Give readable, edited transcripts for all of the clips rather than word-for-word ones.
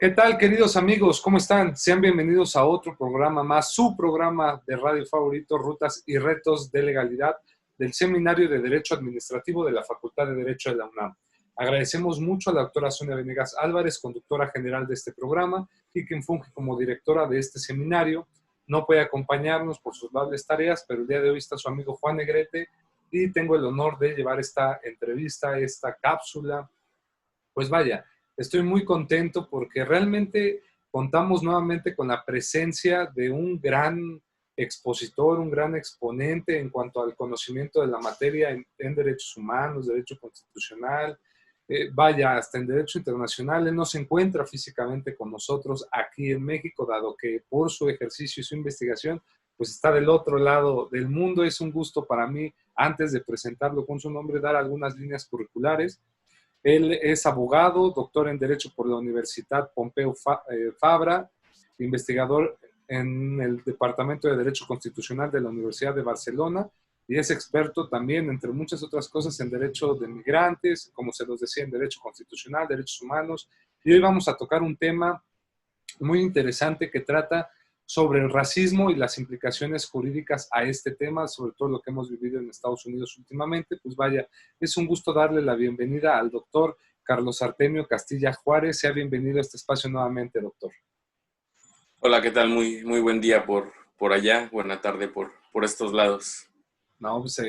¿Qué tal, queridos amigos? ¿Cómo están? Sean bienvenidos a otro programa más, su programa de radio favorito, Rutas y Retos de Legalidad del Seminario de Derecho Administrativo de la Facultad de Derecho de la UNAM. Agradecemos mucho a la doctora Sonia Venegas Álvarez, conductora general de este programa y quien funge como directora de este seminario. No puede acompañarnos por sus varias tareas, pero el día de hoy está su amigo Juan Negrete y tengo el honor de llevar esta entrevista, esta cápsula. Pues vaya, estoy muy contento porque realmente contamos nuevamente con la presencia de un gran expositor, un gran exponente en cuanto al conocimiento de la materia en derechos humanos, derecho constitucional, vaya, hasta en derecho internacional. Él no se encuentra físicamente con nosotros aquí en México, dado que por su ejercicio y su investigación, pues está del otro lado del mundo. Es un gusto para mí, antes de presentarlo con su nombre, dar algunas líneas curriculares. Él es abogado, doctor en Derecho por la Universidad Pompeu Fabra, investigador en el Departamento de Derecho Constitucional de la Universidad de Barcelona y es experto también, entre muchas otras cosas, en Derecho de Migrantes, como se los decía, en Derecho Constitucional, Derechos Humanos. Y hoy vamos a tocar un tema muy interesante que trata sobre el racismo y las implicaciones jurídicas a este tema, sobre todo lo que hemos vivido en Estados Unidos últimamente. Pues vaya, es un gusto darle la bienvenida al doctor Carlos Artemio Castilla Juárez. Sea bienvenido a este espacio nuevamente, doctor. Hola, ¿qué tal? Muy buen día por allá, buena tarde por estos lados. No, pues,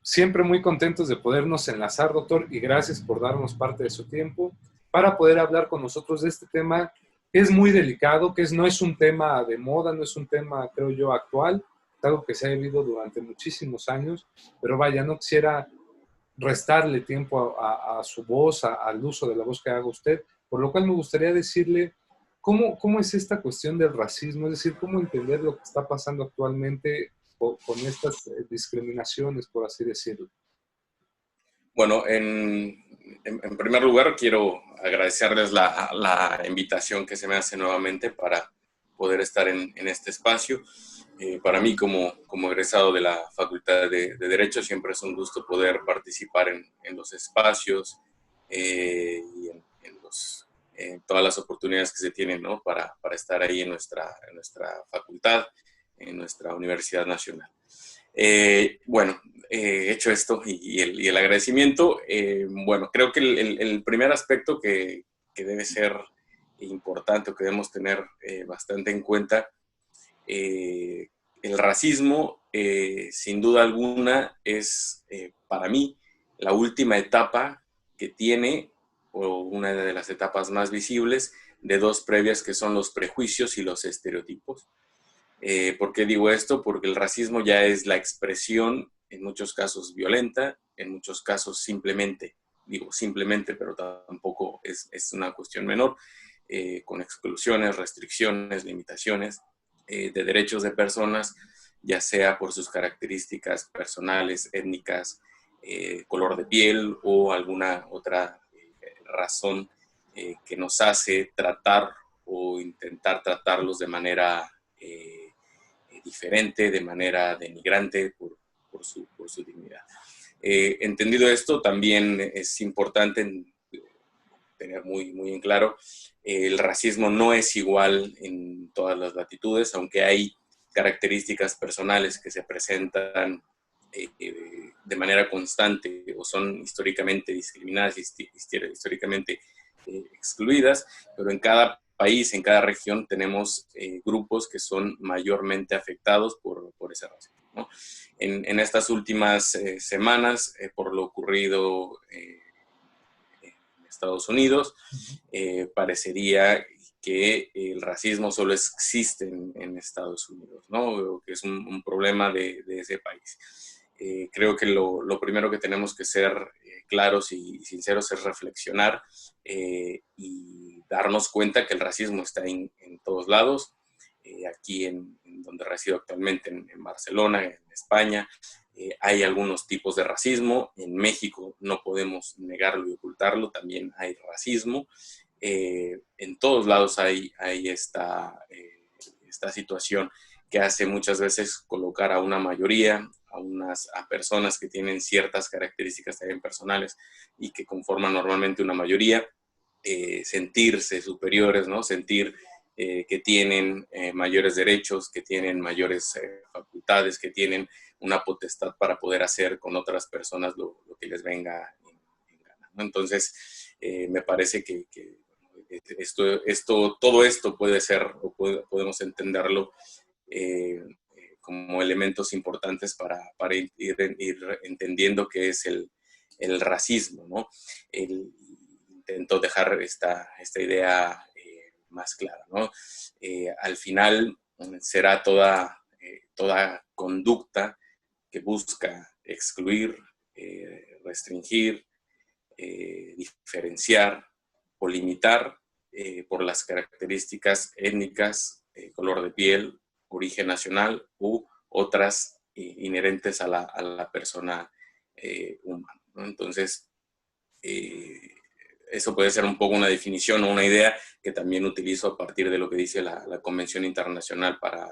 siempre muy contentos de podernos enlazar, doctor, y gracias por darnos parte de su tiempo para poder hablar con nosotros de este tema que es muy delicado, no es un tema de moda, no es un tema, creo yo, actual, es algo que se ha vivido durante muchísimos años, pero vaya, no quisiera restarle tiempo a su voz, al uso de la voz que haga usted, por lo cual me gustaría decirle cómo es esta cuestión del racismo, es decir, cómo entender lo que está pasando actualmente con estas discriminaciones, por así decirlo. Bueno, en primer lugar quiero agradecerles la invitación que se me hace nuevamente para poder estar en este espacio. Para mí, como egresado de la Facultad de Derecho, siempre es un gusto poder participar en los espacios y en todas las oportunidades que se tienen, ¿no? para estar ahí en nuestra facultad, en nuestra Universidad Nacional. Bueno, hecho esto y el agradecimiento, bueno, creo que el primer aspecto que debe ser importante o que debemos tener bastante en cuenta, el racismo, sin duda alguna, es para mí la última etapa que tiene, o una de las etapas más visibles, de dos previas que son los prejuicios y los estereotipos. ¿Por qué digo esto? Porque el racismo ya es la expresión, en muchos casos violenta, en muchos casos simplemente, digo simplemente, pero tampoco es una cuestión menor, con exclusiones, restricciones, limitaciones de derechos de personas, ya sea por sus características personales, étnicas, color de piel o alguna otra razón que nos hace tratar o intentar tratarlos de manera diferente, de manera denigrante por su dignidad. Entendido esto, también es importante tener muy en claro, el racismo no es igual en todas las latitudes, aunque hay características personales que se presentan de manera constante o son históricamente discriminadas, históricamente excluidas, pero en cada país, en cada región, tenemos grupos que son mayormente afectados por ese racismo, ¿no? En estas últimas semanas, por lo ocurrido en Estados Unidos, parecería que el racismo solo existe en Estados Unidos, ¿no? Que es un problema de ese país. Creo que lo primero que tenemos que ser claros y sinceros es reflexionar y darnos cuenta que el racismo está en todos lados. Aquí en donde resido actualmente, en Barcelona, en España, hay algunos tipos de racismo. En México no podemos negarlo y ocultarlo, también hay racismo. En todos lados hay esta situación que hace muchas veces colocar a una mayoría, a personas que tienen ciertas características también personales y que conforman normalmente una mayoría, sentirse superiores, ¿no? Sentir que tienen mayores derechos, que tienen mayores facultades, que tienen una potestad para poder hacer con otras personas lo que les venga en gana, ¿no? Entonces, me parece que todo esto puede ser, o podemos entenderlo como elementos importantes para ir entendiendo qué es el racismo, ¿no? Intento dejar esta idea más clara, ¿no? Al final será toda conducta que busca excluir, restringir, diferenciar o limitar por las características étnicas, color de piel, origen nacional u otras inherentes a la persona humana, ¿no? Entonces, eso puede ser un poco una definición o una idea que también utilizo a partir de lo que dice la Convención Internacional para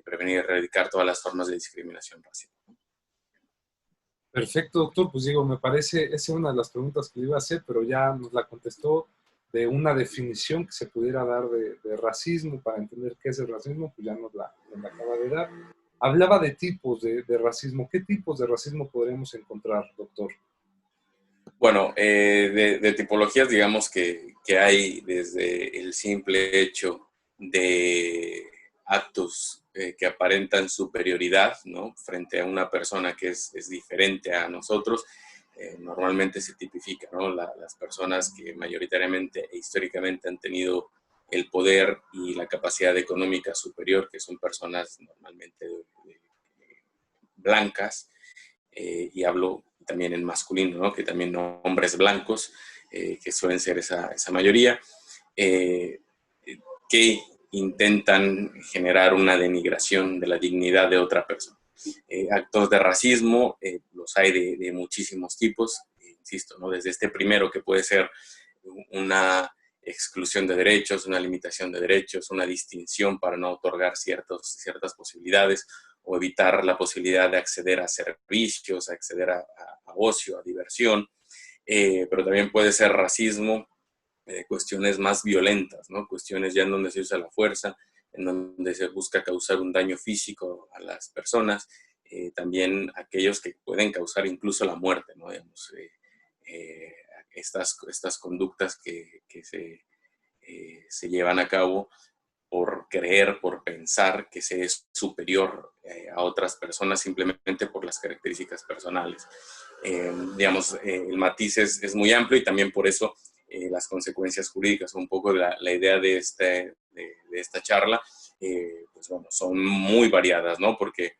prevenir y erradicar todas las formas de discriminación racial. Perfecto, doctor. Pues digo, me parece, esa es una de las preguntas que le iba a hacer, pero ya nos la contestó de una definición que se pudiera dar de racismo, para entender qué es el racismo, pues ya nos la acaba de dar. Hablaba de tipos de racismo. ¿Qué tipos de racismo podríamos encontrar, doctor? Bueno, de tipologías, digamos que hay desde el simple hecho de actos que aparentan superioridad, ¿no? Frente a una persona que es diferente a nosotros. Normalmente se tipifica, ¿no? Las personas que mayoritariamente e históricamente han tenido el poder y la capacidad económica superior, que son personas normalmente blancas, y hablo también en masculino, ¿no? Que también hombres blancos, que suelen ser esa mayoría, que intentan generar una denigración de la dignidad de otra persona. Actos de racismo los hay de muchísimos tipos, insisto, ¿no? Desde este primero, que puede ser una exclusión de derechos, una limitación de derechos, una distinción para no otorgar ciertas posibilidades, o evitar la posibilidad de acceder a servicios, acceder a ocio, a diversión, pero también puede ser racismo, cuestiones más violentas, ¿no? Cuestiones ya en donde se usa la fuerza, en donde se busca causar un daño físico a las personas, también aquellos que pueden causar incluso la muerte, ¿no? Digamos, estas conductas que se llevan a cabo por creer, por pensar que se es superior a otras personas simplemente por las características personales. Digamos, el matiz es muy amplio, y también por eso las consecuencias jurídicas, un poco la idea de esta charla, pues bueno, son muy variadas, ¿no? Porque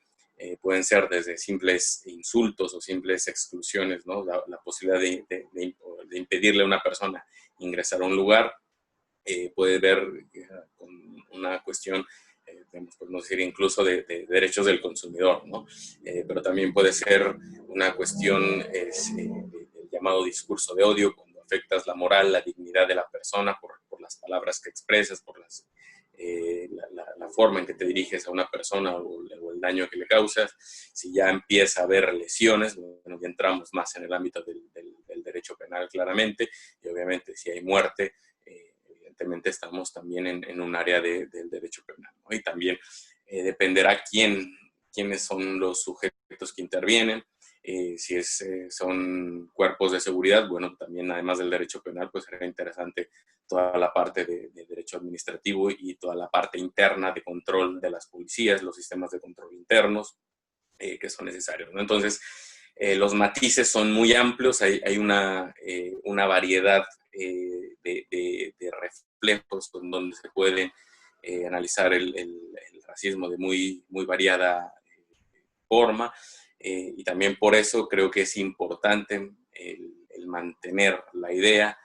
pueden ser desde simples insultos o simples exclusiones, ¿no? La posibilidad de impedirle a una persona ingresar a un lugar, puede ver con una cuestión, podemos decir, incluso de derechos del consumidor, ¿no? Pero también puede ser una cuestión del llamado discurso de odio, cuando afectas la moral, la dignidad de la persona por las palabras que expresas, por la forma en que te diriges a una persona o el daño que le causas. Si ya empieza a haber lesiones, bueno, ya entramos más en el ámbito del derecho penal claramente, y obviamente si hay muerte, evidentemente estamos también en un área del derecho penal, ¿no? Y también dependerá quiénes son los sujetos que intervienen. Si son cuerpos de seguridad, bueno, también además del derecho penal, pues será interesante toda la parte de derecho administrativo y toda la parte interna de control de las policías, los sistemas de control internos que son necesarios, ¿no? Entonces, los matices son muy amplios, hay una variedad de reflejos en donde se puede analizar el racismo de muy variada forma, y también por eso creo que es importante el mantener la idea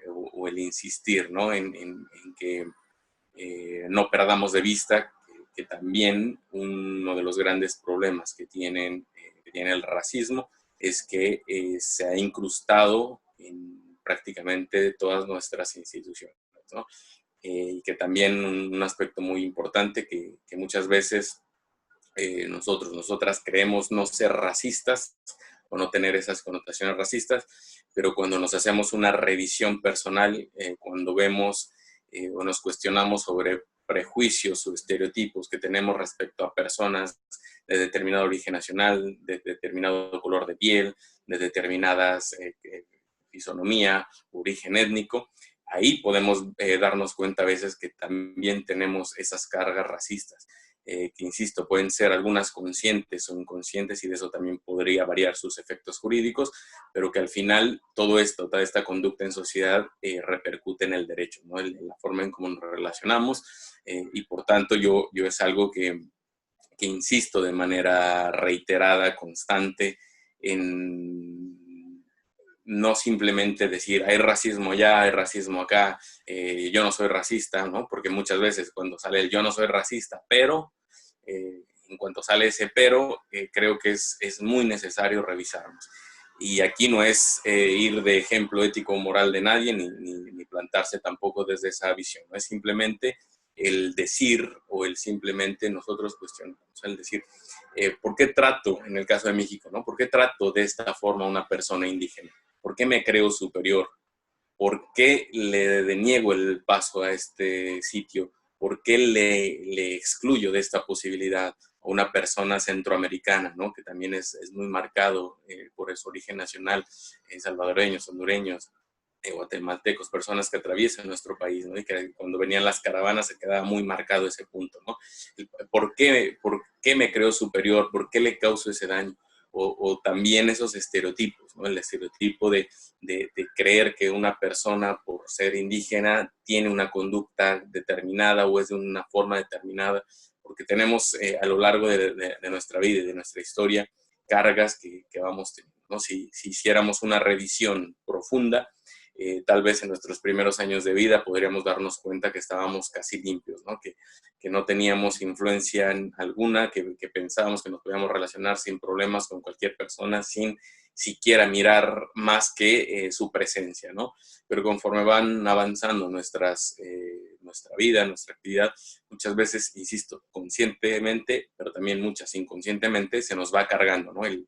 o el insistir, ¿no? en que no perdamos de vista que también uno de los grandes problemas que tiene el racismo es que se ha incrustado en prácticamente todas nuestras instituciones, ¿no? Y que también un aspecto muy importante que muchas veces nosotras creemos no ser racistas o no tener esas connotaciones racistas, pero cuando nos hacemos una revisión personal, cuando vemos o nos cuestionamos sobre prejuicios o estereotipos que tenemos respecto a personas de determinado origen nacional, de determinado color de piel, de determinadas fisonomía, origen étnico, ahí podemos darnos cuenta a veces que también tenemos esas cargas racistas, que insisto, pueden ser algunas conscientes o inconscientes y de eso también podría variar sus efectos jurídicos, pero que al final todo esto, toda esta conducta en sociedad repercute en el derecho, ¿no? En la forma en cómo nos relacionamos y por tanto yo es algo que insisto de manera reiterada, constante, en no simplemente decir hay racismo allá, hay racismo acá, yo no soy racista, ¿no? Porque muchas veces cuando sale el yo no soy racista, pero en cuanto sale ese pero, creo que es muy necesario revisarnos. Y aquí no es ir de ejemplo ético o moral de nadie, ni plantarse tampoco desde esa visión, ¿no? Es simplemente el decir o el simplemente nosotros cuestionamos, el decir, ¿por qué trato, en el caso de México, ¿no? ¿Por qué trato de esta forma a una persona indígena? ¿Por qué me creo superior? ¿Por qué le deniego el paso a este sitio? ¿Por qué le excluyo de esta posibilidad a una persona centroamericana, ¿no? Que también es muy marcado por su origen nacional, salvadoreños, hondureños, guatemaltecos, personas que atraviesan nuestro país, ¿no? Y que cuando venían las caravanas se quedaba muy marcado ese punto, ¿no? ¿Por qué me creo superior? ¿Por qué le causo ese daño? O también esos estereotipos, ¿no? El estereotipo de creer que una persona por ser indígena tiene una conducta determinada o es de una forma determinada, porque tenemos a lo largo de nuestra vida y de nuestra historia cargas que vamos teniendo, ¿no? Si hiciéramos una revisión profunda, tal vez en nuestros primeros años de vida podríamos darnos cuenta que estábamos casi limpios, ¿no? Que no teníamos influencia alguna, que pensábamos que nos podíamos relacionar sin problemas con cualquier persona, sin siquiera mirar más que su presencia, ¿no? Pero conforme van avanzando nuestra vida, nuestra actividad, muchas veces, insisto, conscientemente, pero también muchas inconscientemente, se nos va cargando, ¿no? El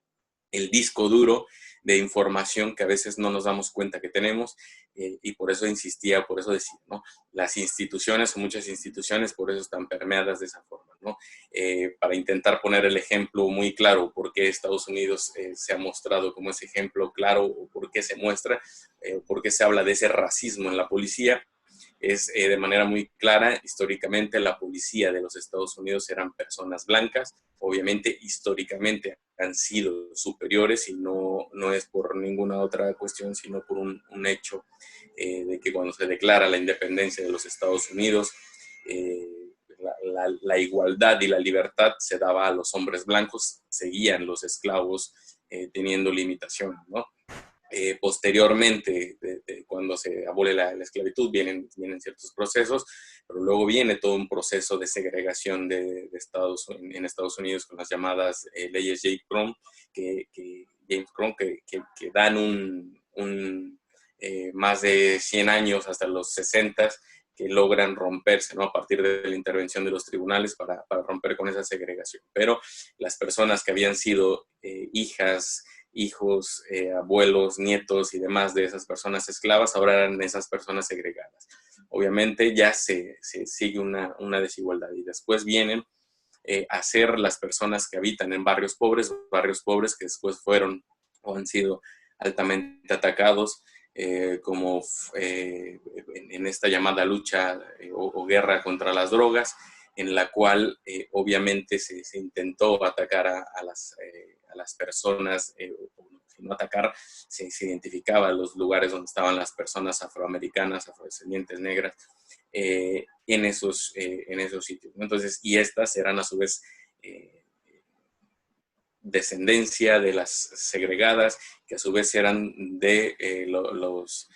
disco duro de información que a veces no nos damos cuenta que tenemos y por eso insistía, por eso decía, ¿no? Las instituciones o muchas instituciones por eso están permeadas de esa forma, ¿no? Para intentar poner el ejemplo muy claro por qué Estados Unidos se ha mostrado como ese ejemplo claro o por qué se muestra, por qué se habla de ese racismo en la policía, es de manera muy clara, históricamente la policía de los Estados Unidos eran personas blancas, obviamente históricamente han sido superiores y no es por ninguna otra cuestión, sino por un hecho de que cuando se declara la independencia de los Estados Unidos, la igualdad y la libertad se daba a los hombres blancos, seguían los esclavos teniendo limitaciones, ¿no? Posteriormente, cuando se abole la esclavitud, vienen ciertos procesos, pero luego viene todo un proceso de segregación en Estados Unidos con las llamadas leyes James Crow, que dan más de 100 años hasta los 60 que logran romperse, ¿no? A partir de la intervención de los tribunales para romper con esa segregación. Pero las personas que habían sido hijos, abuelos, nietos y demás de esas personas esclavas, ahora eran esas personas segregadas. Obviamente ya se sigue una desigualdad y después vienen a ser las personas que habitan en barrios pobres que después fueron o han sido altamente atacados, como en esta llamada lucha o guerra contra las drogas, en la cual obviamente se intentó atacar a las personas, no atacar, se identificaba los lugares donde estaban las personas afroamericanas, afrodescendientes, negras, en esos sitios. Entonces, y estas eran a su vez descendencia de las segregadas, que a su vez eran de los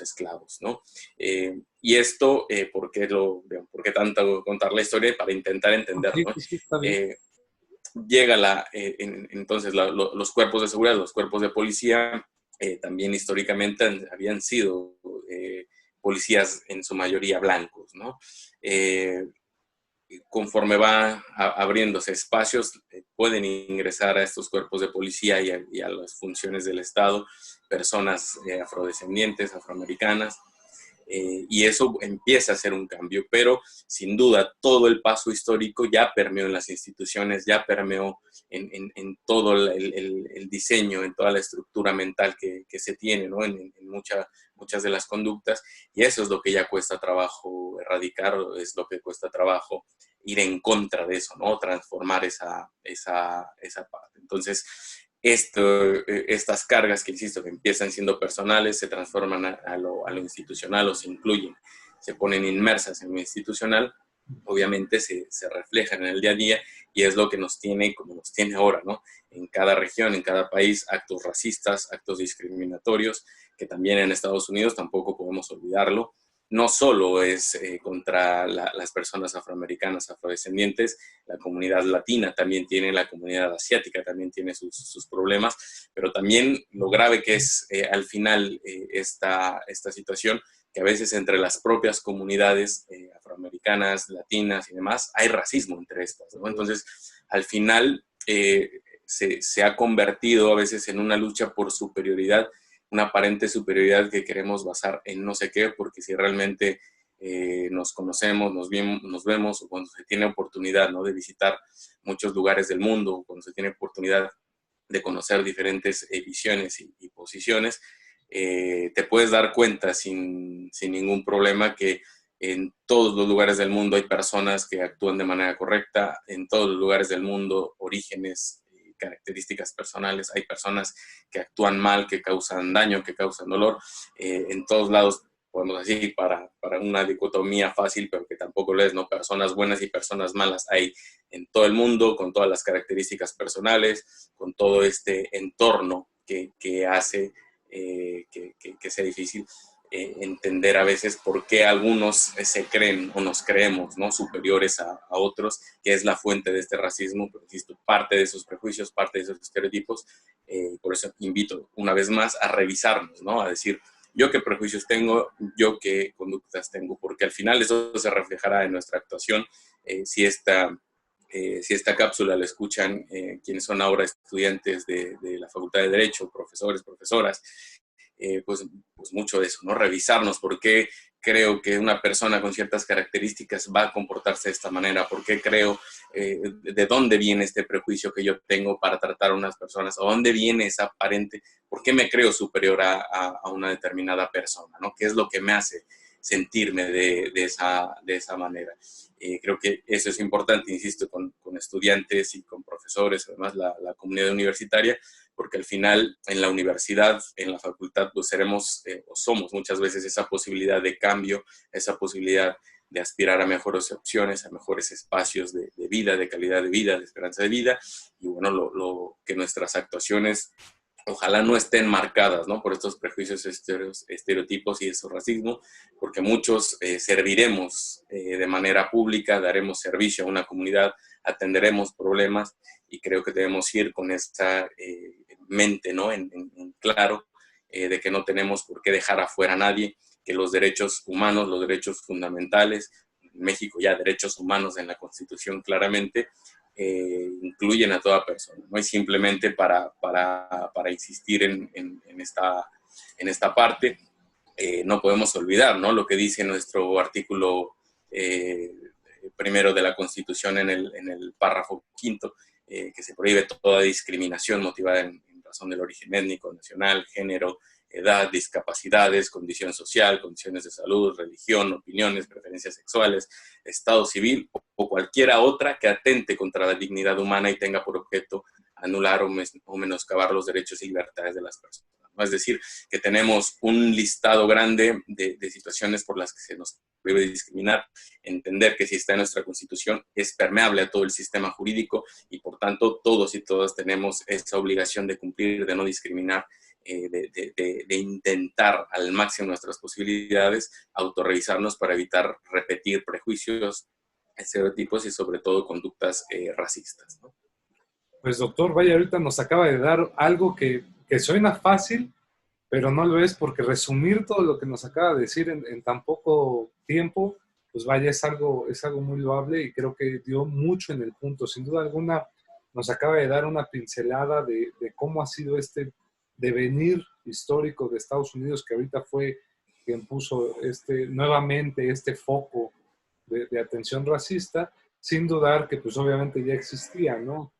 esclavos, ¿no? Y esto, ¿por qué tanto contar la historia? Para intentar entenderlo, ¿no? Sí, está bien. Llega entonces los cuerpos de seguridad, los cuerpos de policía, también históricamente habían sido policías en su mayoría blancos, ¿no? Conforme va abriéndose espacios, pueden ingresar a estos cuerpos de policía y a las funciones del Estado personas afrodescendientes, afroamericanas. Y eso empieza a ser un cambio, pero sin duda todo el paso histórico ya permeó en las instituciones, ya permeó en todo el diseño, en toda la estructura mental que se tiene, ¿no? en muchas de las conductas, y eso es lo que ya cuesta trabajo erradicar, es lo que cuesta trabajo ir en contra de eso, ¿no? Transformar esa parte. Entonces, estas cargas que, insisto, que empiezan siendo personales, se transforman a lo institucional o se incluyen, se ponen inmersas en lo institucional, obviamente se reflejan en el día a día y es lo que nos tiene como nos tiene ahora, ¿no? En cada región, en cada país, actos racistas, actos discriminatorios, que también en Estados Unidos tampoco podemos olvidarlo. No solo es contra las personas afroamericanas, afrodescendientes, la comunidad latina también tiene, la comunidad asiática también tiene sus problemas, pero también lo grave que es al final esta situación, que a veces entre las propias comunidades afroamericanas, latinas y demás, hay racismo entre estas, ¿no? Entonces, al final se ha convertido a veces en una lucha por superioridad, una aparente superioridad que queremos basar en no sé qué, porque si realmente nos conocemos, nos vemos, o cuando se tiene oportunidad, ¿no? De visitar muchos lugares del mundo, o cuando se tiene oportunidad de conocer diferentes visiones y posiciones, te puedes dar cuenta sin ningún problema que en todos los lugares del mundo hay personas que actúan de manera correcta, en todos los lugares del mundo, orígenes, características personales, hay personas que actúan mal, que causan daño, que causan dolor, en todos lados, podemos decir, para una dicotomía fácil, pero que tampoco lo es, ¿no? Personas buenas y personas malas hay en todo el mundo, con todas las características personales, con todo este entorno que hace que sea difícil entender a veces por qué algunos se creen o nos creemos, ¿no? Superiores a otros, que es la fuente de este racismo, pero insisto, parte de esos prejuicios, parte de esos estereotipos. Por eso invito una vez más a revisarnos, ¿no? A decir, yo qué prejuicios tengo, yo qué conductas tengo, porque al final eso se reflejará en nuestra actuación. Si esta cápsula la escuchan quienes son ahora estudiantes de la Facultad de Derecho, profesores, profesoras, pues mucho de eso, ¿no? Revisarnos por qué creo que una persona con ciertas características va a comportarse de esta manera, por qué creo, de dónde viene este prejuicio que yo tengo para tratar a unas personas, o dónde viene esa aparente, por qué me creo superior a una determinada persona, ¿no? ¿Qué es lo que me hace sentirme de esa manera? Creo que eso es importante, insisto, con estudiantes y con profesores, además la comunidad universitaria, porque al final en la universidad, en la facultad, pues seremos o somos muchas veces esa posibilidad de cambio, esa posibilidad de aspirar a mejores opciones, a mejores espacios de vida, de calidad de vida, de esperanza de vida, y bueno, lo que nuestras actuaciones ojalá no estén marcadas, ¿no? Por estos prejuicios, estereotipos y ese racismo, porque muchos serviremos de manera pública, daremos servicio a una comunidad, atenderemos problemas, y creo que debemos ir con esta mente, ¿no? en claro, de que no tenemos por qué dejar afuera a nadie, que los derechos humanos, los derechos fundamentales, en México ya derechos humanos en la Constitución claramente, incluyen a toda persona, no es simplemente para insistir en esta parte. No podemos olvidar, ¿no? Lo que dice nuestro artículo primero de la Constitución en el párrafo quinto, que se prohíbe toda discriminación motivada en razón del origen étnico, nacional, género, edad, discapacidades, condición social, condiciones de salud, religión, opiniones, preferencias sexuales, estado civil o cualquiera otra que atente contra la dignidad humana y tenga por objeto anular o menoscabar los derechos y libertades de las personas, ¿no? Es decir, que tenemos un listado grande de situaciones por las que se nos prohíbe discriminar, entender que si está en nuestra Constitución es permeable a todo el sistema jurídico y por tanto todos y todas tenemos esa obligación de cumplir, de no discriminar, de intentar al máximo nuestras posibilidades autorrevisarnos para evitar repetir prejuicios, estereotipos y sobre todo conductas racistas, ¿no? Pues doctor, vaya, ahorita nos acaba de dar algo que suena fácil, pero no lo es, porque resumir todo lo que nos acaba de decir en tan poco tiempo, pues vaya, es algo muy loable y creo que dio mucho en el punto. Sin duda alguna, nos acaba de dar una pincelada de cómo ha sido este devenir histórico de Estados Unidos, que ahorita fue quien puso nuevamente este foco de atención racista, sin dudar que pues obviamente ya existía, ¿no?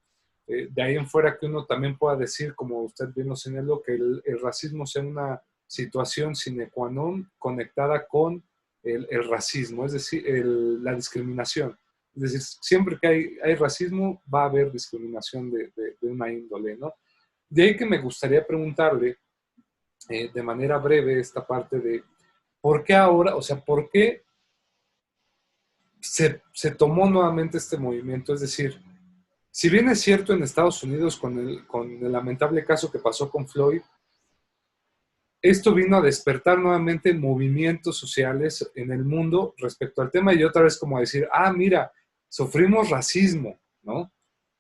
De ahí en fuera que uno también pueda decir, como usted bien lo señaló, que el racismo sea una situación sine qua non conectada con el racismo, es decir, la discriminación. Es decir, siempre que hay racismo va a haber discriminación de una índole, ¿no? De ahí que me gustaría preguntarle de manera breve esta parte de por qué ahora, o sea, por qué se tomó nuevamente este movimiento. Es decir, si bien es cierto en Estados Unidos con el lamentable caso que pasó con Floyd, esto vino a despertar nuevamente movimientos sociales en el mundo respecto al tema y otra vez como decir, mira, sufrimos racismo, ¿no?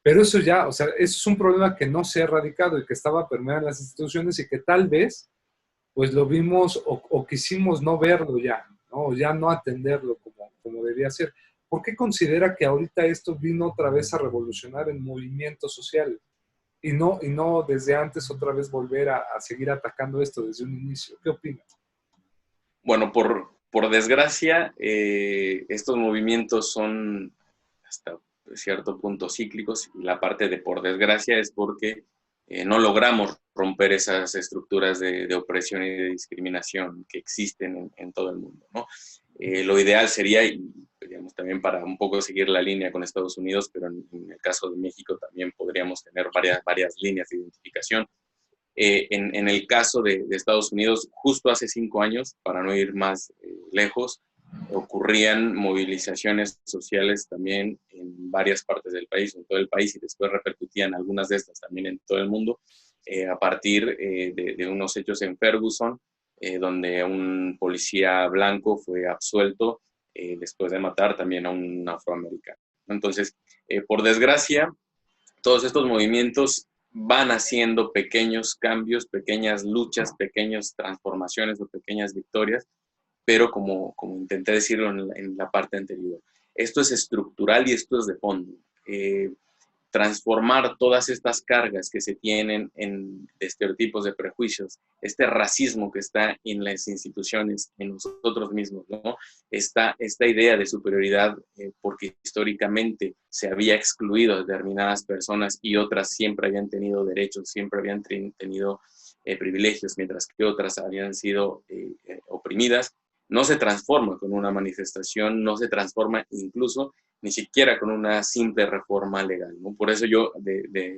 Pero eso ya, o sea, eso es un problema que no se ha erradicado y que estaba permeado en las instituciones y que tal vez, pues lo vimos o quisimos no verlo ya, ¿no? O ya no atenderlo como debía ser. ¿Por qué considera que ahorita esto vino otra vez a revolucionar el movimiento social? Y no desde antes otra vez volver a seguir atacando esto desde un inicio. ¿Qué opinas? Bueno, por desgracia, estos movimientos son hasta cierto punto cíclicos, y la parte de por desgracia es porque no logramos romper esas estructuras de opresión y de discriminación que existen en todo el mundo, ¿no? Lo ideal sería, y digamos, también para un poco seguir la línea con Estados Unidos, pero en el caso de México también podríamos tener varias líneas de identificación. En el caso de Estados Unidos, justo hace 5 años, para no ir más lejos, ocurrían movilizaciones sociales también en varias partes del país, en todo el país, y después repercutían algunas de estas también en todo el mundo, a partir de unos hechos en Ferguson, donde un policía blanco fue absuelto después de matar también a un afroamericano. Entonces, por desgracia, todos estos movimientos van haciendo pequeños cambios, pequeñas luchas, pequeñas transformaciones o pequeñas victorias, pero como intenté decirlo en la parte anterior, esto es estructural y esto es de fondo. Transformar todas estas cargas que se tienen de estereotipos, de prejuicios, este racismo que está en las instituciones, en nosotros mismos, ¿no? Esta idea de superioridad, porque históricamente se había excluido a determinadas personas y otras siempre habían tenido derechos, siempre habían tenido privilegios, mientras que otras habían sido oprimidas, no se transforma con una manifestación, no se transforma incluso ni siquiera con una simple reforma legal, ¿no? Por eso yo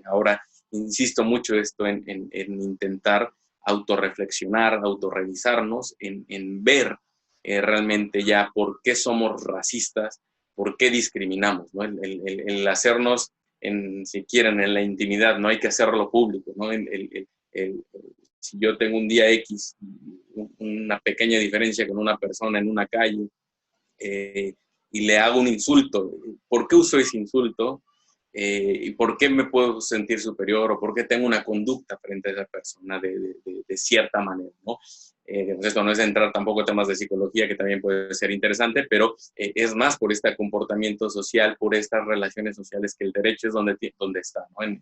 ahora insisto mucho esto en intentar autorreflexionar, autorrevisarnos, en ver realmente ya por qué somos racistas, por qué discriminamos, ¿no? El hacernos, si quieren, en la intimidad, no hay que hacerlo público, ¿no? Si yo tengo un día X, una pequeña diferencia con una persona en una calle, y le hago un insulto, ¿por qué uso ese insulto? ¿Y por qué me puedo sentir superior? ¿O por qué tengo una conducta frente a esa persona de cierta manera, ¿no? Pues esto no es entrar tampoco en temas de psicología, que también puede ser interesante, pero es más por este comportamiento social, por estas relaciones sociales, que el derecho es donde está, ¿no? En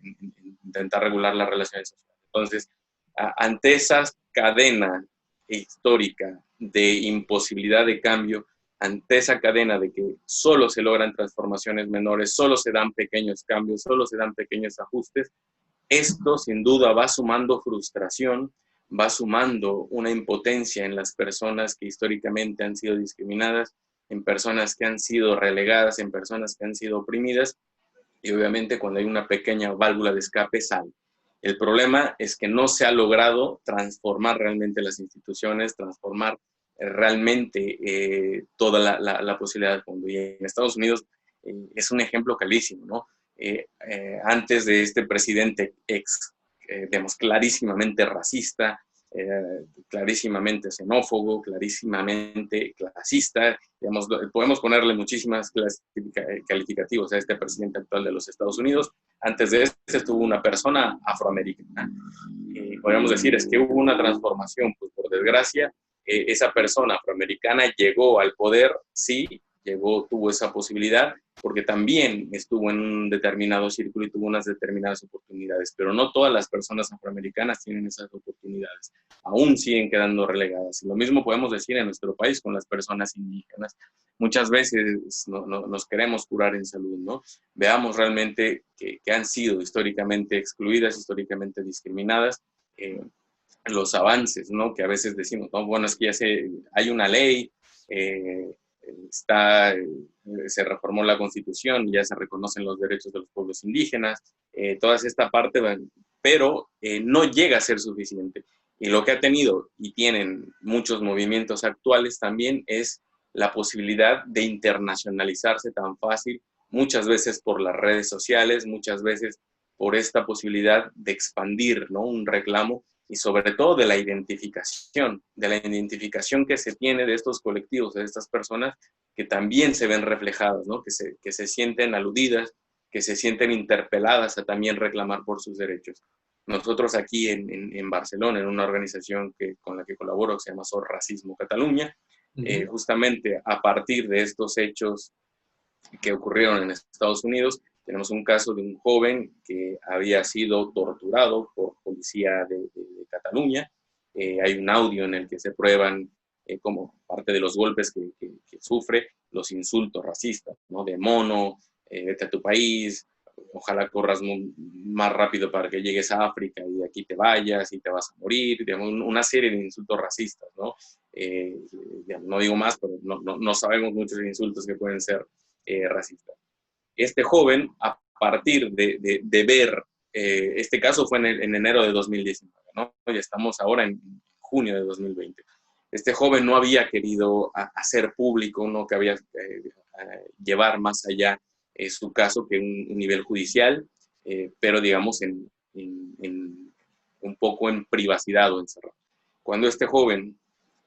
intentar regular las relaciones sociales. Entonces, ante esa cadena histórica de imposibilidad de cambio, ante esa cadena de que solo se logran transformaciones menores, solo se dan pequeños cambios, solo se dan pequeños ajustes, esto sin duda va sumando frustración, va sumando una impotencia en las personas que históricamente han sido discriminadas, en personas que han sido relegadas, en personas que han sido oprimidas, y obviamente cuando hay una pequeña válvula de escape sale. El problema es que no se ha logrado transformar realmente las instituciones, transformar realmente toda la posibilidad del mundo. Y en Estados Unidos es un ejemplo clarísimo, ¿no? Antes de este presidente digamos, clarísimamente racista, clarísimamente xenófobo, clarísimamente clasista, digamos, podemos ponerle muchísimas calificativos a este presidente actual de los Estados Unidos. Antes de este estuvo una persona afroamericana. Podríamos decir es que hubo una transformación, pues por desgracia, esa persona afroamericana llegó al poder, sí, tuvo esa posibilidad, porque también estuvo en un determinado círculo y tuvo unas determinadas oportunidades, pero no todas las personas afroamericanas tienen esas oportunidades, aún siguen quedando relegadas. Y lo mismo podemos decir en nuestro país con las personas indígenas. Muchas veces nos queremos curar en salud, ¿no? Veamos realmente que han sido históricamente excluidas, históricamente discriminadas, los avances, ¿no? Que a veces decimos, no, bueno, es que ya hay una ley, se reformó la Constitución, ya se reconocen los derechos de los pueblos indígenas, toda esta parte, pero no llega a ser suficiente. Y lo que ha tenido y tienen muchos movimientos actuales también es la posibilidad de internacionalizarse tan fácil, muchas veces por las redes sociales, muchas veces por esta posibilidad de expandir, ¿no? Un reclamo y sobre todo de la identificación que se tiene de estos colectivos, de estas personas que también se ven reflejadas, ¿no? Que se sienten aludidas, que se sienten interpeladas a también reclamar por sus derechos. Nosotros aquí en Barcelona, en una organización con la que colaboro, que se llama SOS Racismo Cataluña, justamente a partir de estos hechos que ocurrieron en Estados Unidos, tenemos un caso de un joven que había sido torturado por policía de Cataluña. Hay un audio en el que se prueban como parte de los golpes que sufre, los insultos racistas, ¿no? De mono, vete a tu país, ojalá corras más rápido para que llegues a África y de aquí te vayas y te vas a morir, digamos, una serie de insultos racistas, ¿no? No digo más, pero no sabemos muchos insultos que pueden ser racistas. Este joven, a partir de ver, este caso fue en enero de 2019, ¿no? Ya estamos ahora en junio de 2020. Este joven no había querido hacer público, no que había llevar más allá su caso que un nivel judicial, pero digamos un poco en privacidad o encerrado. Cuando este joven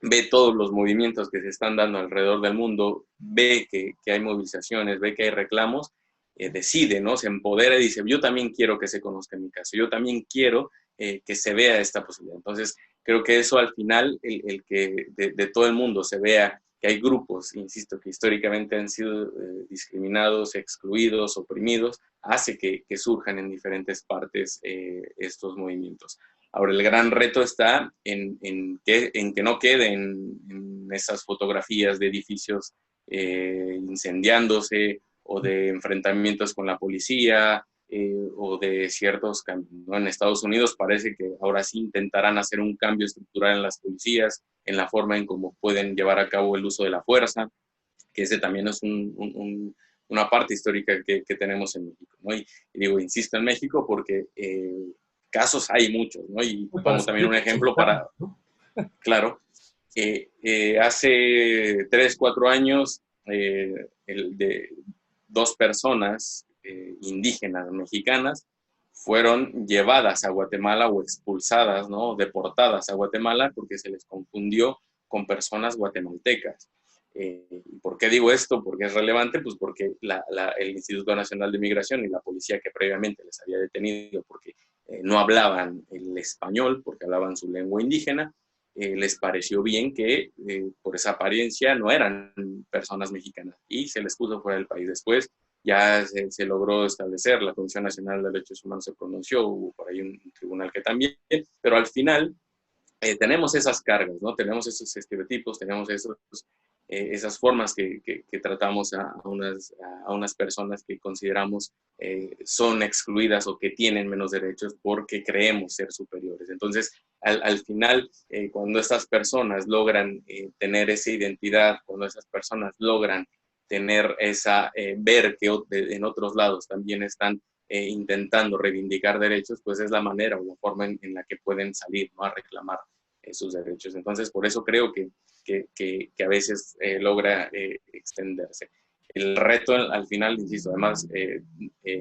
ve todos los movimientos que se están dando alrededor del mundo, ve que hay movilizaciones, ve que hay reclamos, decide, ¿no? Se empodera y dice, yo también quiero que se conozca mi caso, yo también quiero que se vea esta posibilidad. Entonces, creo que eso al final, el que de todo el mundo se vea que hay grupos, insisto, que históricamente han sido discriminados, excluidos, oprimidos, hace que surjan en diferentes partes estos movimientos. Ahora, el gran reto está en que no queden en esas fotografías de edificios incendiándose o de enfrentamientos con la policía o de ciertos cambios, ¿no? En Estados Unidos parece que ahora sí intentarán hacer un cambio estructural en las policías, en la forma en cómo pueden llevar a cabo el uso de la fuerza, que ese también es una parte histórica que tenemos en México, ¿no? Y digo, insisto en México porque casos hay muchos, ¿no? Y pongo también un ejemplo para, claro, hace 3, 4 años, de 2 personas indígenas mexicanas fueron llevadas a Guatemala o expulsadas, ¿no? Deportadas a Guatemala porque se les confundió con personas guatemaltecas. ¿Por qué digo esto? Porque es relevante, pues porque el Instituto Nacional de Migración y la policía que previamente les había detenido porque no hablaban el español, porque hablaban su lengua indígena, les pareció bien que por esa apariencia no eran personas mexicanas y se les puso fuera del país. Después ya se logró establecer, la Comisión Nacional de Derechos Humanos se pronunció, hubo por ahí un tribunal que también, pero al final tenemos esas cargas, ¿no? Tenemos esos estereotipos, tenemos esas formas que tratamos a unas personas que consideramos son excluidas o que tienen menos derechos porque creemos ser superiores. Entonces, al final, cuando estas personas logran tener esa identidad, cuando esas personas logran tener ver que en otros lados también están intentando reivindicar derechos, pues es la manera o la forma en la que pueden salir, ¿no? A reclamar sus derechos. Entonces, por eso creo que a veces logra extenderse. El reto al final, insisto, además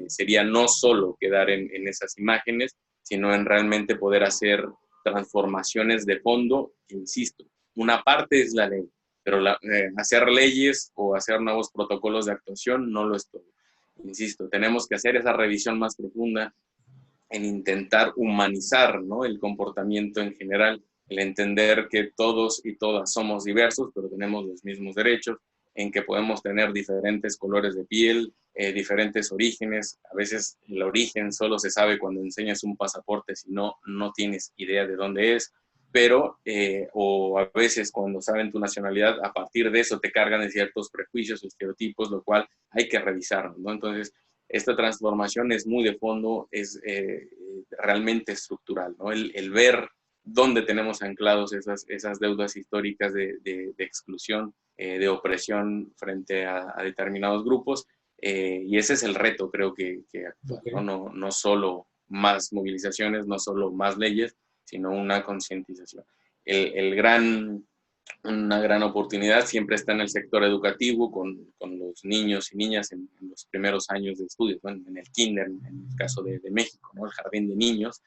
sería no solo quedar en esas imágenes, sino en realmente poder hacer transformaciones de fondo, insisto, una parte es la ley, pero hacer leyes o hacer nuevos protocolos de actuación no lo es todo. Insisto, tenemos que hacer esa revisión más profunda en intentar humanizar, ¿no? El comportamiento en general, el entender que todos y todas somos diversos, pero tenemos los mismos derechos, en que podemos tener diferentes colores de piel, diferentes orígenes. A veces el origen solo se sabe cuando enseñas un pasaporte, si no, no tienes idea de dónde es, pero, o a veces cuando saben tu nacionalidad, a partir de eso te cargan de ciertos prejuicios o estereotipos, lo cual hay que revisarlo, ¿no? Entonces, esta transformación es muy de fondo, es realmente estructural, ¿no? El ver dónde tenemos anclados esas deudas históricas de exclusión, de opresión frente a determinados grupos, y ese es el reto, creo que actual, Okay. ¿no? No solo más movilizaciones, no solo más leyes, sino una concientización. Una gran oportunidad siempre está en el sector educativo, con los niños y niñas en los primeros años de estudio, ¿no? En el kinder, en el caso de México, ¿no? El jardín de niños,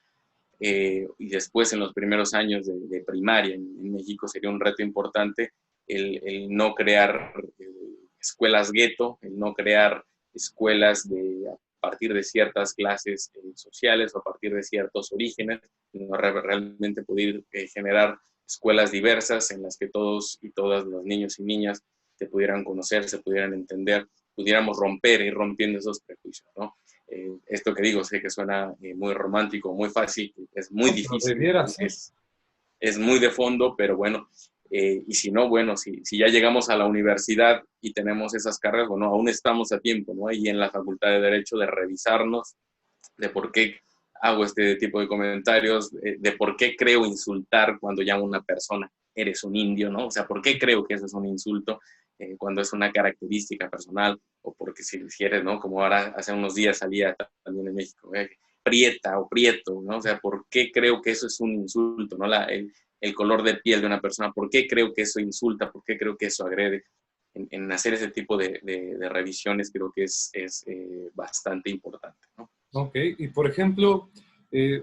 y después en los primeros años de primaria en México sería un reto importante el no crear escuelas gueto, el no crear escuelas a partir de ciertas clases sociales o a partir de ciertos orígenes, sino realmente poder generar escuelas diversas en las que todos y todas los niños y niñas se pudieran conocer, se pudieran entender, pudiéramos ir rompiendo esos prejuicios, ¿no? Esto que digo, sé que suena muy romántico, muy fácil, es muy difícil, es muy de fondo, pero bueno, y si no, bueno, si ya llegamos a la universidad y tenemos esas cargas, bueno, aún estamos a tiempo, ¿no? Y en la Facultad de Derecho de revisarnos, de por qué hago este tipo de comentarios, de por qué creo insultar cuando llamo a una persona, eres un indio, ¿no? O sea, ¿por qué creo que eso es un insulto cuando es una característica personal? O porque si quieres, ¿no? Como ahora hace unos días salía también en México, prieta o prieto, ¿no? O sea, ¿por qué creo que eso es un insulto, ¿no? El color de piel de una persona, ¿por qué creo que eso insulta? ¿Por qué creo que eso agrede? En hacer ese tipo de revisiones creo que es bastante importante, ¿no? Ok, y por ejemplo,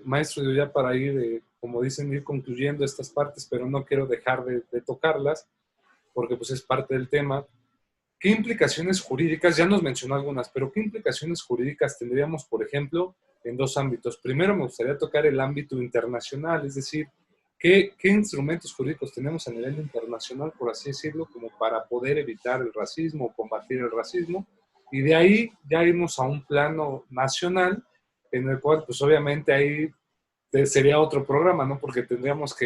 maestro, yo ya para ir, como dicen, ir concluyendo estas partes, pero no quiero dejar de tocarlas, porque pues es parte del tema. ¿Qué implicaciones jurídicas, ya nos mencionó algunas, pero qué implicaciones jurídicas tendríamos, por ejemplo, en dos ámbitos? Primero me gustaría tocar el ámbito internacional, es decir, ¿qué instrumentos jurídicos tenemos a nivel internacional, por así decirlo, como para poder evitar el racismo o combatir el racismo? Y de ahí ya irnos a un plano nacional, en el cual, pues obviamente ahí sería otro programa, ¿no? Porque tendríamos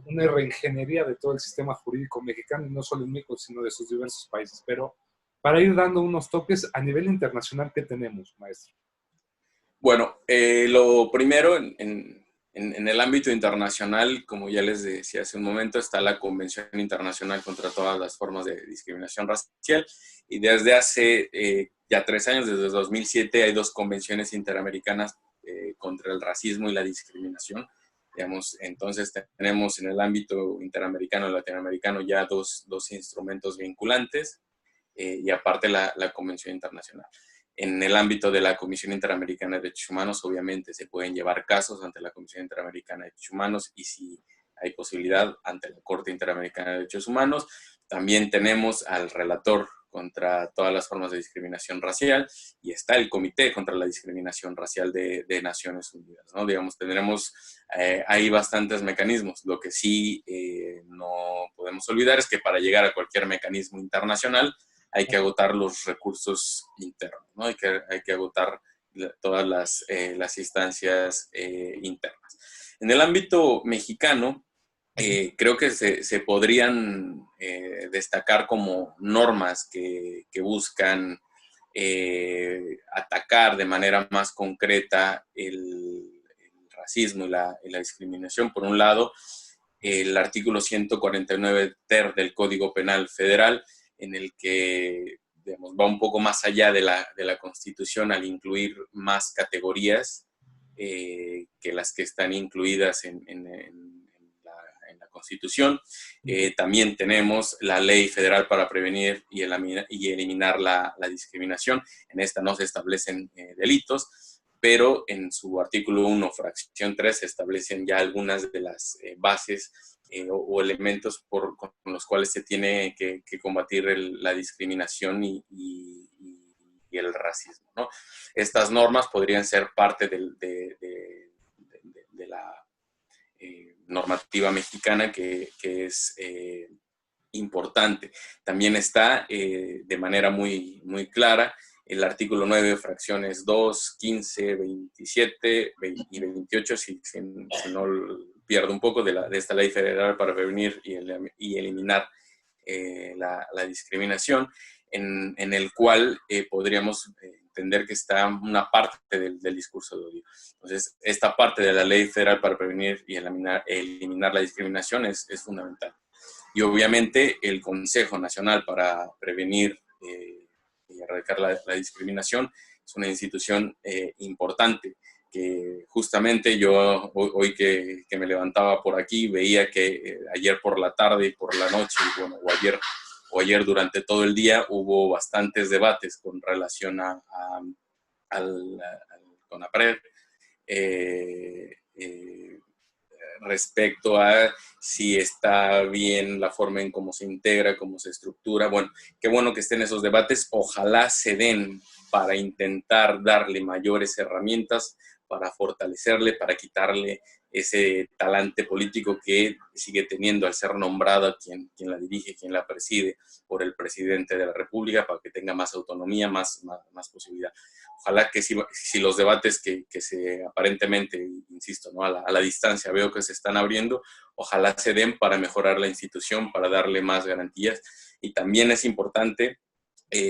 una reingeniería de todo el sistema jurídico mexicano, y no solo en México, sino de sus diversos países. Pero para ir dando unos toques a nivel internacional, ¿qué tenemos, maestro? Bueno, lo primero, en el ámbito internacional, como ya les decía hace un momento, está la Convención Internacional contra todas las formas de discriminación racial, y desde hace ya 3 años, desde 2007, hay 2 convenciones interamericanas contra el racismo y la discriminación. Digamos, entonces tenemos en el ámbito interamericano y latinoamericano ya dos instrumentos vinculantes, y aparte la Convención Internacional. En el ámbito de la Comisión Interamericana de Derechos Humanos, obviamente se pueden llevar casos ante la Comisión Interamericana de Derechos Humanos, y si hay posibilidad ante la Corte Interamericana de Derechos Humanos. También tenemos al relator contra todas las formas de discriminación racial, y está el Comité contra la Discriminación Racial de Naciones Unidas, ¿no? Digamos, tendremos hay bastantes mecanismos. Lo que sí no podemos olvidar es que para llegar a cualquier mecanismo internacional hay que agotar los recursos internos, ¿no? Hay que agotar todas las instancias internas. En el ámbito mexicano, creo que se podrían destacar como normas que buscan atacar de manera más concreta el racismo y la discriminación. Por un lado, el artículo 149 ter del Código Penal Federal, en el que, digamos, va un poco más allá de la Constitución al incluir más categorías que las que están incluidas en la Constitución. También tenemos la Ley Federal para prevenir y eliminar la discriminación. En esta no se establecen delitos, pero en su artículo 1, fracción 3, se establecen ya algunas de las bases o elementos con los cuales se tiene que combatir la discriminación y el racismo, ¿no? Estas normas podrían ser parte de la normativa mexicana, que es importante. También está de manera muy, muy clara el artículo 9, fracciones 2, 15, 27 y 28, si no pierdo un poco, de esta ley federal para prevenir y eliminar la discriminación, en el cual podríamos entender que está una parte del discurso de odio. Entonces, esta parte de la ley federal para prevenir y eliminar la discriminación es fundamental. Y obviamente el Consejo Nacional para Prevenir y Erradicar la Discriminación es una institución importante, que justamente yo hoy que me levantaba por aquí veía que ayer por la tarde y por la noche, bueno, o ayer durante todo el día hubo bastantes debates con relación al CONAPRED, respecto a si está bien la forma en cómo se integra, cómo se estructura. Bueno, qué bueno que estén esos debates. Ojalá se den para intentar darle mayores herramientas, para fortalecerle, para quitarle ese talante político que sigue teniendo al ser nombrado quien la dirige, quien la preside por el presidente de la República, para que tenga más autonomía, más posibilidad. Ojalá que si los debates que se aparentemente, insisto, ¿no? a la distancia veo que se están abriendo, ojalá se den para mejorar la institución, para darle más garantías. Y también es importante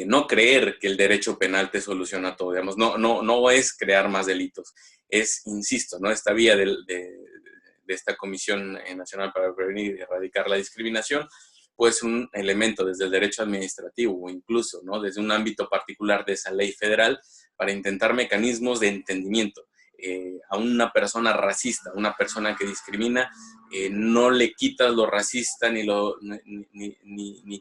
no creer que el derecho penal te soluciona todo, digamos, no es crear más delitos, es, insisto, ¿no? Esta vía de esta Comisión Nacional para Prevenir y Erradicar la Discriminación, pues un elemento desde el derecho administrativo o incluso, ¿no? Desde un ámbito particular de esa ley federal para intentar mecanismos de entendimiento. A una persona racista, una persona que discrimina, no le quitas lo racista ni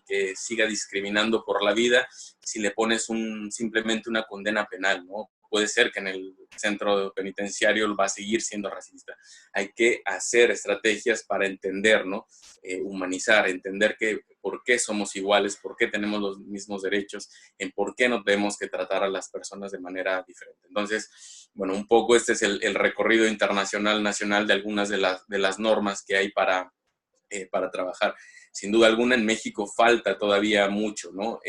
que siga discriminando por la vida si le pones simplemente una condena penal, ¿no? Puede ser que en el centro penitenciario va a seguir siendo racista. Hay que hacer estrategias para entender, ¿no? Humanizar, entender por qué somos iguales, por qué tenemos los mismos derechos, en por qué no tenemos que tratar a las personas de manera diferente. Entonces, bueno, un poco este es el recorrido internacional, nacional de algunas de las normas que hay para trabajar. Sin duda alguna, en México falta todavía mucho, ¿no?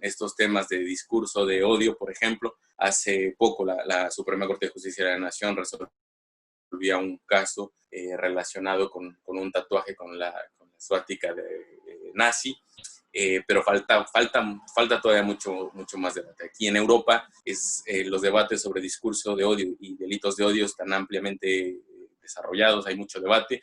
Estos temas de discurso de odio, por ejemplo, hace poco la Suprema Corte de Justicia de la Nación resolvía un caso relacionado con un tatuaje con la suástica de nazi, pero falta todavía mucho más debate. Aquí en Europa los debates sobre discurso de odio y delitos de odio están ampliamente desarrollados, hay mucho debate,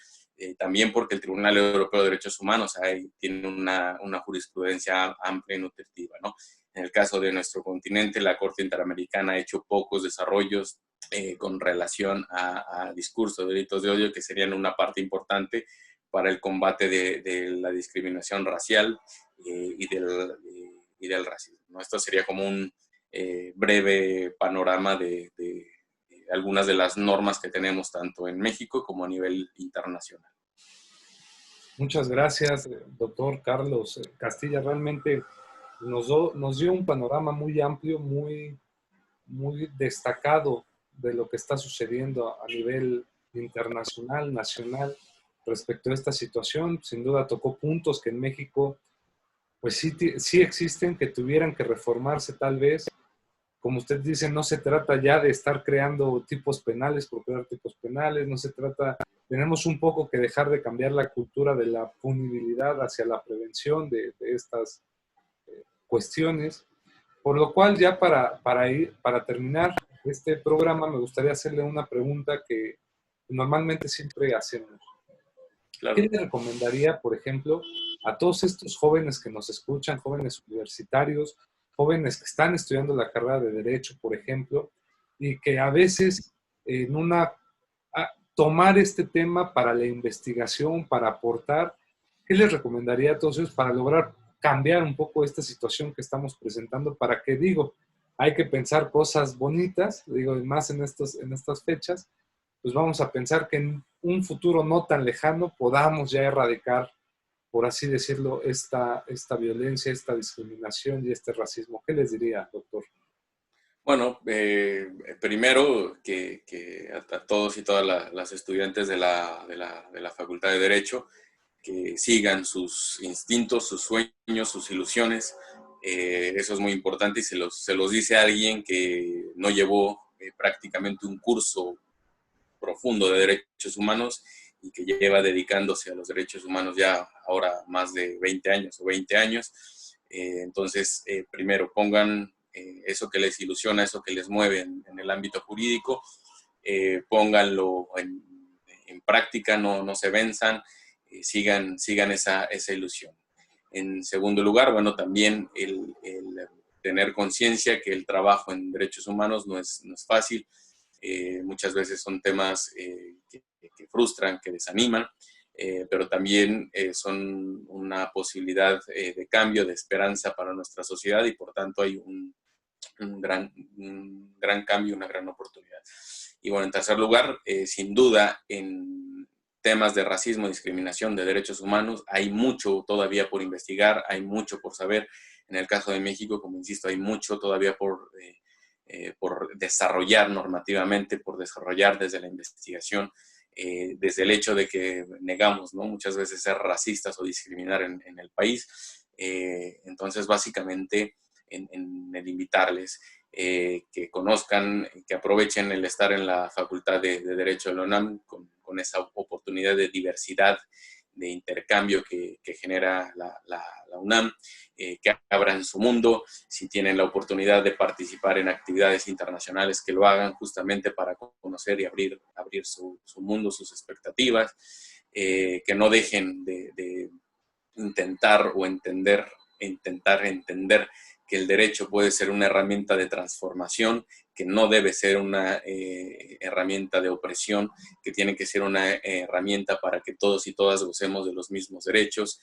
también porque el Tribunal Europeo de Derechos Humanos tiene una jurisprudencia amplia y nutritiva, ¿no? En el caso de nuestro continente, la Corte Interamericana ha hecho pocos desarrollos con relación a discurso de delitos de odio, que serían una parte importante para el combate de la discriminación racial y del racismo, ¿no? Esto sería como un breve panorama de algunas de las normas que tenemos tanto en México como a nivel internacional. Muchas gracias, doctor Carlos Castilla. Realmente nos dio un panorama muy amplio, muy destacado de lo que está sucediendo a nivel internacional, nacional, respecto a esta situación. Sin duda tocó puntos que en México, pues sí existen, que tuvieran que reformarse tal vez. Como usted dice, no se trata ya de estar creando tipos penales por crear tipos penales, no se trata, tenemos un poco que dejar de cambiar la cultura de la punibilidad hacia la prevención de estas cuestiones. Por lo cual, ya para terminar este programa, me gustaría hacerle una pregunta que normalmente siempre hacemos. Claro. ¿Qué le recomendaría, por ejemplo, a todos estos jóvenes que nos escuchan, jóvenes universitarios, jóvenes que están estudiando la carrera de Derecho, por ejemplo, y que a veces tomar este tema para la investigación, para aportar, ¿qué les recomendaría a todos ellos para lograr cambiar un poco esta situación que estamos presentando? Para que, hay que pensar cosas bonitas, más en estas fechas, pues vamos a pensar que en un futuro no tan lejano podamos ya erradicar, por así decirlo, esta violencia, esta discriminación y este racismo. ¿Qué les diría, doctor? Bueno, primero que a todos y todas las estudiantes de la Facultad de Derecho, que sigan sus instintos, sus sueños, sus ilusiones. Eso es muy importante y se los dice alguien que no llevó prácticamente un curso profundo de derechos humanos y que lleva dedicándose a los derechos humanos ya ahora más de 20 años o 20 años. Entonces, primero pongan eso que les ilusiona, eso que les mueve en el ámbito jurídico, pónganlo en práctica, no se venzan, sigan esa ilusión. En segundo lugar, bueno, también el tener conciencia que el trabajo en derechos humanos no es fácil. Muchas veces son temas que frustran, que desaniman, pero también son una posibilidad de cambio, de esperanza para nuestra sociedad y por tanto hay un gran cambio, una gran oportunidad. Y bueno, en tercer lugar, sin duda, en temas de racismo, discriminación, de derechos humanos, hay mucho todavía por investigar, hay mucho por saber. En el caso de México, como insisto, hay mucho todavía por desarrollar normativamente, por desarrollar desde la investigación, desde el hecho de que negamos, ¿no?, muchas veces ser racistas o discriminar en el país. Entonces, básicamente, en el invitarles que conozcan, que aprovechen el estar en la Facultad de Derecho de la UNAM con esa oportunidad de diversidad, de intercambio que genera la UNAM, que abran su mundo, si tienen la oportunidad de participar en actividades internacionales, que lo hagan justamente para conocer y abrir su mundo, sus expectativas, que no dejen de intentar entender que el derecho puede ser una herramienta de transformación, que no debe ser una herramienta de opresión, que tiene que ser una herramienta para que todos y todas gocemos de los mismos derechos,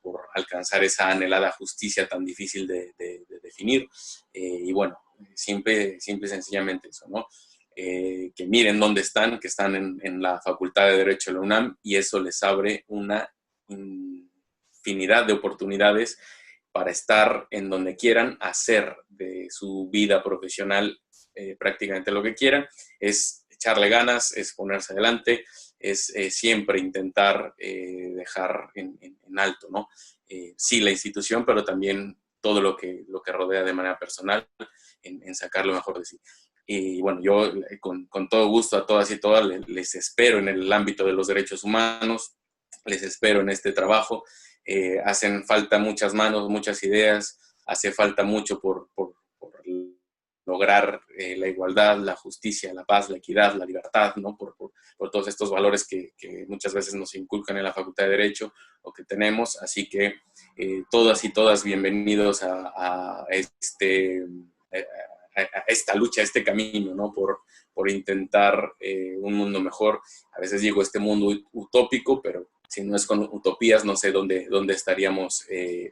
por alcanzar esa anhelada justicia tan difícil de definir. Y bueno, simple y sencillamente eso, ¿no? Que miren dónde están, que están en la Facultad de Derecho de la UNAM, y eso les abre una infinidad de oportunidades para estar en donde quieran, hacer de su vida profesional prácticamente lo que quieran. Es echarle ganas, es ponerse adelante, es siempre intentar dejar en alto, ¿no? Sí, la institución, pero también todo lo que rodea de manera personal, en sacar lo mejor de sí. Y bueno, yo con todo gusto a todas y todas les espero en el ámbito de los derechos humanos, les espero en este trabajo. Hacen falta muchas manos, muchas ideas, hace falta mucho por lograr la igualdad, la justicia, la paz, la equidad, la libertad, ¿no? Por todos estos valores que muchas veces nos inculcan en la Facultad de Derecho o que tenemos. Así que todas y todas bienvenidos a esta lucha, a este camino, ¿no? Por intentar un mundo mejor. A veces digo este mundo utópico, pero si no es con utopías, no sé dónde estaríamos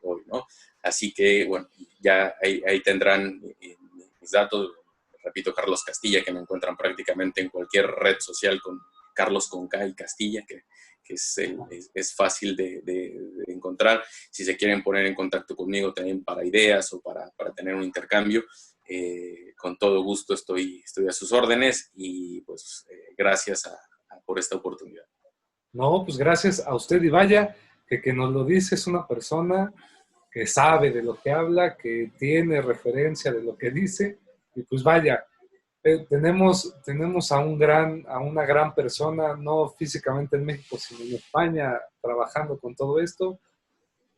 hoy, ¿no? Así que, bueno, ya ahí tendrán mis datos. Repito, Carlos Castilla, que me encuentran prácticamente en cualquier red social con Carlos con K y Castilla, que es fácil de encontrar. Si se quieren poner en contacto conmigo también para ideas o para tener un intercambio, con todo gusto estoy a sus órdenes y pues gracias por esta oportunidad. No, pues gracias a usted y vaya, que nos lo dice es una persona que sabe de lo que habla, que tiene referencia de lo que dice y pues vaya, tenemos a una gran persona, no físicamente en México, sino en España, trabajando con todo esto,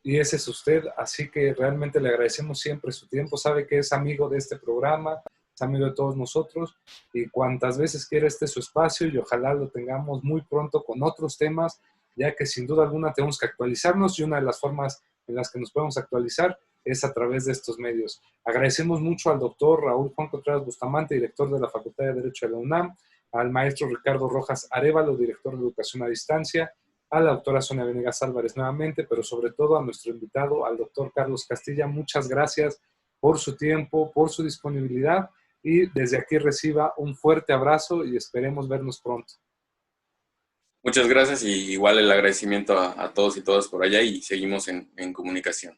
y ese es usted, así que realmente le agradecemos siempre su tiempo, sabe que es amigo de este programa, es amigo de todos nosotros, y cuantas veces quiera su espacio, y ojalá lo tengamos muy pronto con otros temas, ya que sin duda alguna tenemos que actualizarnos, y una de las formas en las que nos podemos actualizar es a través de estos medios. Agradecemos mucho al doctor Raúl Juan Contreras Bustamante, director de la Facultad de Derecho de la UNAM, al maestro Ricardo Rojas Arévalo, director de Educación a Distancia, a la doctora Sonia Venegas Álvarez nuevamente, pero sobre todo a nuestro invitado, al doctor Carlos Castilla. Muchas gracias por su tiempo, por su disponibilidad, y desde aquí reciba un fuerte abrazo y esperemos vernos pronto. Muchas gracias y igual el agradecimiento a todos y todas por allá y seguimos en comunicación.